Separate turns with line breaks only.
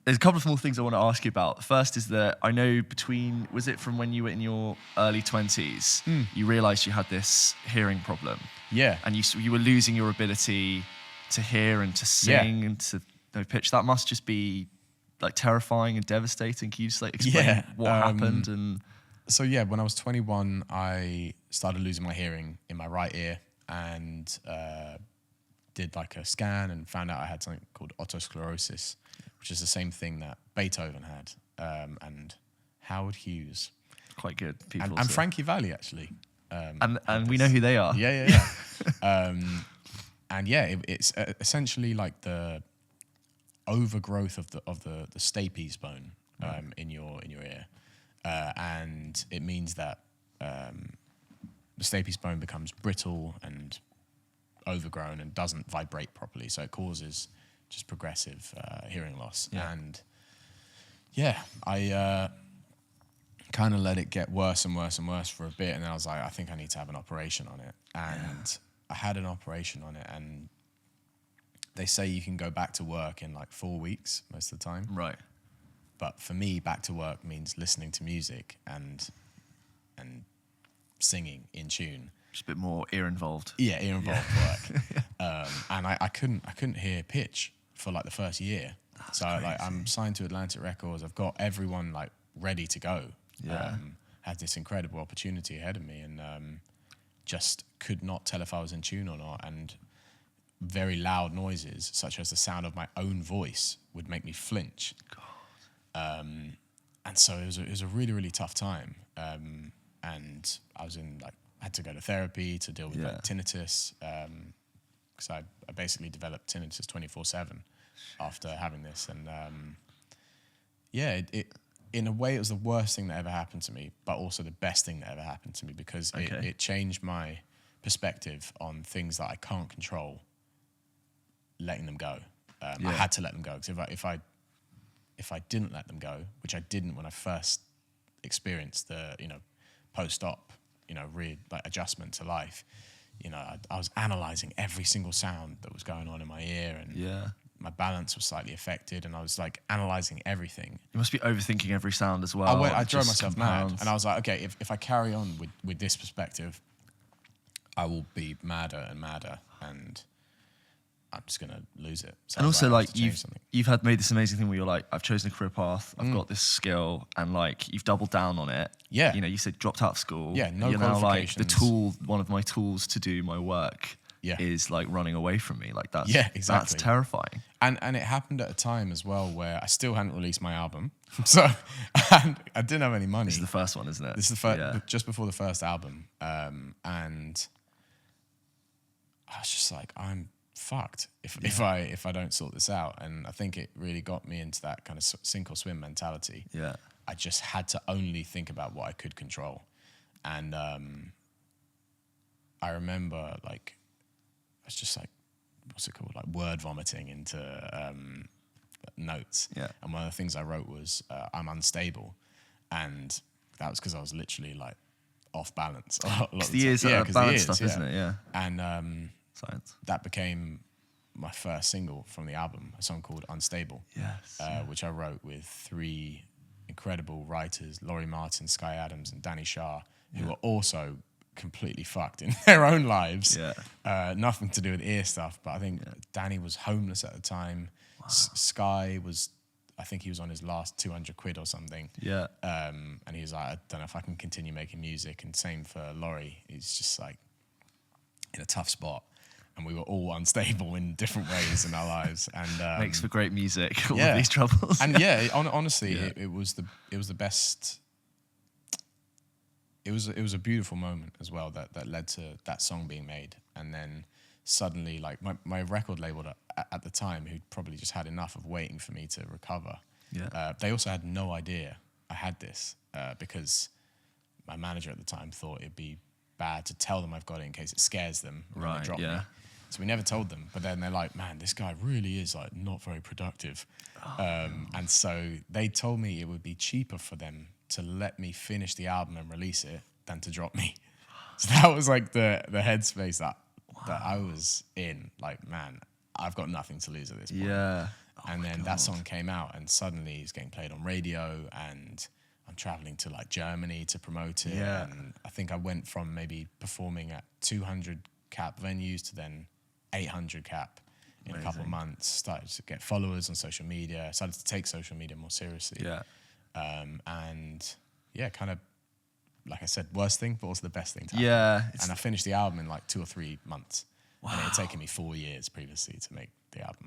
There's a couple of small things I want to ask you about. The first is that I know was it from when you were in your early 20s, you realised you had this hearing problem.
Yeah.
And you were losing your ability to hear and to sing and to pitch. That must just be like terrifying and devastating. Can you just like explain what happened? And
so yeah, when I was 21, I started losing my hearing in my right ear, and did like a scan and found out I had something called otosclerosis, which is the same thing that Beethoven had, and Howard Hughes.
Quite good people.
And Frankie Valli, actually.
And we know who they are.
Yeah. And yeah, it's essentially like the overgrowth of the stapes bone in your ear, and it means that the stapes bone becomes brittle and overgrown and doesn't vibrate properly, so it causes just progressive hearing loss. And yeah, I kind of let it get worse and worse and worse for a bit, and then I was like, I think I need to have an operation on it. And I had an operation on it, and they say you can go back to work in like 4 weeks most of the time.
Right.
But for me, back to work means listening to music and singing in tune.
Just a bit more ear involved.
Yeah, ear involved work. And I couldn't hear pitch for like the first year. That's so crazy. Like I'm signed to Atlantic Records. I've got everyone like ready to go.
Yeah.
Had this incredible opportunity ahead of me, and just could not tell if I was in tune or not. And very loud noises, such as the sound of my own voice, would make me flinch. God. And so it was a really, really tough time. And I was had to go to therapy to deal with like tinnitus, because I basically developed tinnitus 24/7 after having this. And it in a way, it was the worst thing that ever happened to me, but also the best thing that ever happened to me, because it changed my perspective on things that I can't control, letting them go. I had to let them go, because if I didn't let them go, which I didn't when I first experienced the post-op adjustment to life, I was analysing every single sound that was going on in my ear, and my balance was slightly affected, and I was like analysing everything.
You must be overthinking every sound as well.
I drove myself mad, and I was like, okay, if I carry on with this perspective, I will be madder and madder, and I'm just gonna lose it. So
and also, like you've made this amazing thing where you're like, I've chosen a career path, I've got this skill, and like you've doubled down on it.
Yeah.
You said dropped out of school.
Yeah, no
you're
qualifications.
Now like one of my tools to do my work is like running away from me. Like that's
exactly.
That's terrifying.
And it happened at a time as well where I still hadn't released my album, so and I didn't have any money.
This is the first one, isn't it?
This is the first, just before the first album, and I was just like, I'm fucked if I don't sort this out. And I think it really got me into that kind of sink or swim mentality.
Yeah,
I just had to only think about what I could control, and I remember like I was just like, what's it called, like word vomiting into notes.
Yeah.
And one of the things I wrote was I'm unstable, and that was because I was literally like off balance.
Because the ears are balance stuff, isn't it? Yeah.
And
science.
That became my first single from the album, a song called Unstable.
Yes.
Which I wrote with 3 incredible writers, Laurie Martin, Sky Adams, and Danny Shah, who are also completely fucked in their own lives.
Yeah.
Nothing to do with ear stuff, but I think Danny was homeless at the time. Wow. Sky was, I think he was on his last 200 quid or something.
Yeah.
And he was like, I don't know if I can continue making music. And same for Laurie. He's just like in a tough spot. And we were all unstable in different ways in our lives. And
makes for great music, all of these troubles.
And honestly, it was the best. It was a beautiful moment as well that led to that song being made. And then suddenly, like my record label at the time, who'd probably just had enough of waiting for me to recover, they also had no idea I had this, because my manager at the time thought it'd be bad to tell them I've got it in case it scares them when they drop me. So we never told them, but then they're like, man, this guy really is like not very productive. And so they told me it would be cheaper for them to let me finish the album and release it than to drop me. So that was like the headspace that I was in. Like, man, I've got nothing to lose at this point.
Yeah.
and then that song came out, and suddenly it's getting played on radio, and I'm traveling to like Germany to promote it.
Yeah.
And I think I went from maybe performing at 200 cap venues to then 800 cap in a couple of months. Started to get followers on social media, started to take social media more seriously.
Yeah.
And yeah, kind of, like I said, worst thing, but also the best thing to happen.
Yeah.
And I finished the album in like 2 or 3 months. Wow. And it had taken me 4 years previously to make the album.